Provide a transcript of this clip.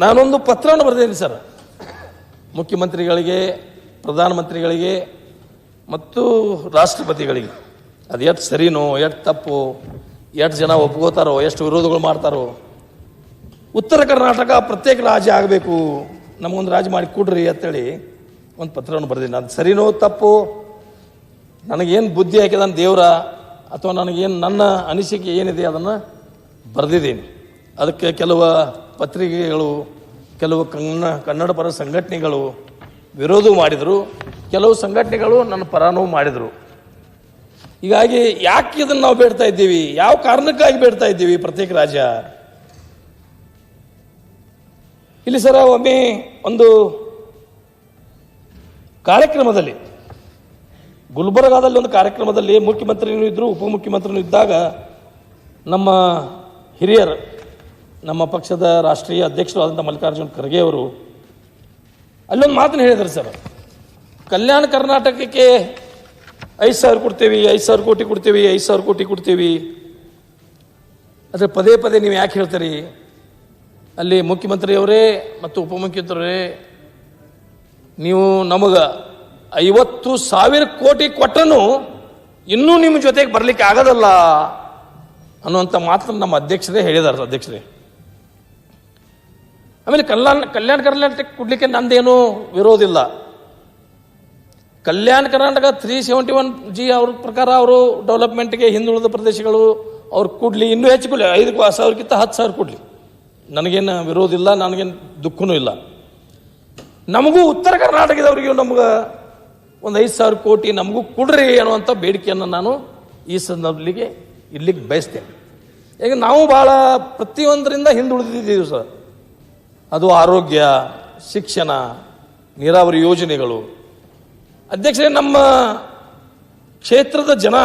ನಾನೊಂದು ಪತ್ರವನ್ನು ಬರೆದಿದ್ದೀನಿ ಸರ್, ಮುಖ್ಯಮಂತ್ರಿಗಳಿಗೆ, ಪ್ರಧಾನಮಂತ್ರಿಗಳಿಗೆ ಮತ್ತು ರಾಷ್ಟ್ರಪತಿಗಳಿಗೆ. ಅದು ಎಷ್ಟು ಸರಿನೋ, ಎಷ್ಟು ತಪ್ಪು, ಎಷ್ಟು ಜನ ಒಪ್ಕೋತಾರೋ, ಎಷ್ಟು ವಿರೋಧಗಳು ಮಾಡ್ತಾರೋ. ಉತ್ತರ ಕರ್ನಾಟಕ ಪ್ರತ್ಯೇಕ ರಾಜ್ಯ ಆಗಬೇಕು, ನಮಗೊಂದು ರಾಜ್ಯ ಮಾಡಿ ಕೊಡ್ರಿ ಅಂತೇಳಿ ಒಂದು ಪತ್ರವನ್ನು ಬರೆದಿದ್ದೀನಿ. ಅದು ಸರಿನೋ ತಪ್ಪು, ನನಗೇನು ಬುದ್ಧಿ ಹಾಕಿದಾನ ದೇವರ, ಅಥವಾ ನನಗೇನು ನನ್ನ ಅನಿಸಿಕೆ ಏನಿದೆ ಅದನ್ನು ಬರೆದಿದ್ದೀನಿ. ಅದಕ್ಕೆ ಕೆಲವು ಪತ್ರಿಕೆಗಳು, ಕೆಲವು ಕನ್ನಡ ಪರ ಸಂಘಟನೆಗಳು ವಿರೋಧ ಮಾಡಿದರು, ಕೆಲವು ಸಂಘಟನೆಗಳು ನನ್ನ ಪರನೂ ಮಾಡಿದರು. ಹೀಗಾಗಿ ಯಾಕೆ ಇದನ್ನು ನಾವು ಬೇಡ್ತಾ ಇದ್ದೀವಿ, ಯಾವ ಕಾರಣಕ್ಕಾಗಿ ಬೇಡ್ತಾ ಇದ್ದೀವಿ ಪ್ರತ್ಯೇಕ ರಾಜ್ಯ? ಇಲ್ಲಿ ಸರ ಒಮ್ಮೆ ಒಂದು ಕಾರ್ಯಕ್ರಮದಲ್ಲಿ, ಗುಲ್ಬರ್ಗಾದಲ್ಲಿ ಒಂದು ಕಾರ್ಯಕ್ರಮದಲ್ಲಿ ಮುಖ್ಯಮಂತ್ರಿನೂ ಇದ್ದರು, ಉಪಮುಖ್ಯಮಂತ್ರಿನೂ ಇದ್ದಾಗ ನಮ್ಮ ಹಿರಿಯರು, ನಮ್ಮ ಪಕ್ಷದ ರಾಷ್ಟ್ರೀಯ ಅಧ್ಯಕ್ಷರು ಆದಂಥ ಮಲ್ಲಿಕಾರ್ಜುನ ಖರ್ಗೆ ಅವರು ಅಲ್ಲೊಂದು ಮಾತನ್ನು ಹೇಳಿದರು ಸರ್, ಕಲ್ಯಾಣ ಕರ್ನಾಟಕಕ್ಕೆ 5,000 ಕೊಡ್ತೀವಿ, 5,000 ಕೋಟಿ ಕೊಡ್ತೀವಿ, 5,000 ಕೋಟಿ ಕೊಡ್ತೀವಿ. ಆದರೆ ಪದೇ ಪದೇ ನೀವು ಯಾಕೆ ಹೇಳ್ತೀರಿ? ಅಲ್ಲಿ ಮುಖ್ಯಮಂತ್ರಿಯವರೇ ಮತ್ತು ಉಪಮುಖ್ಯಮಂತ್ರಿಯವರೇ, ನೀವು ನಮಗೆ 50,000 ಕೋಟಿ ಕೊಟ್ಟನು ಇನ್ನೂ ನಿಮ್ಮ ಜೊತೆಗೆ ಬರಲಿಕ್ಕೆ ಆಗೋದಲ್ಲ ಅನ್ನುವಂಥ ಮಾತನ್ನು ನಮ್ಮ ಅಧ್ಯಕ್ಷರೇ ಹೇಳಿದ್ದಾರೆ. ಅಧ್ಯಕ್ಷರೇ, ಆಮೇಲೆ ಕಲ್ಯಾಣ ಕರ್ನಾಟಕ ಕೊಡ್ಲಿಕ್ಕೆ ನಂದೇನು ವಿರೋಧ ಇಲ್ಲ. ಕಲ್ಯಾಣ ಕರ್ನಾಟಕ 371G ಅವ್ರ ಪ್ರಕಾರ ಅವರು ಡೆವಲಪ್ಮೆಂಟ್ಗೆ ಹಿಂದುಳಿದ ಪ್ರದೇಶಗಳು ಅವ್ರು ಕೊಡಲಿ, ಇನ್ನೂ ಹೆಚ್ಚು ಕೊಡಲಿ, 5,000ಕ್ಕಿಂತ 10,000 ಕೊಡಲಿ, ನನಗೇನು ವಿರೋಧ ಇಲ್ಲ, ನನಗೇನು ದುಃಖನೂ ಇಲ್ಲ. ನಮಗೂ ಉತ್ತರ ಕರ್ನಾಟಕದವರಿಗೂ ನಮ್ಗೆ ಒಂದು 5,000 ಕೋಟಿ ನಮಗೂ ಕೊಡ್ರಿ ಅನ್ನುವಂಥ ಬೇಡಿಕೆಯನ್ನು ನಾನು ಈ ಸಂದರ್ಭದಲ್ಲಿ ಇರ್ಲಿಕ್ಕೆ ಬಯಸ್ತೇನೆ. ಈಗ ನಾವು ಭಾಳ ಪ್ರತಿಯೊಂದರಿಂದ ಹಿಂದುಳಿದಿದ್ದೀವಿ ಸರ್. ಅದು ಆರೋಗ್ಯ, ಶಿಕ್ಷಣ, ನೀರಾವರಿ ಯೋಜನೆಗಳು. ಅಧ್ಯಕ್ಷರೇ, ನಮ್ಮ ಕ್ಷೇತ್ರದ ಜನ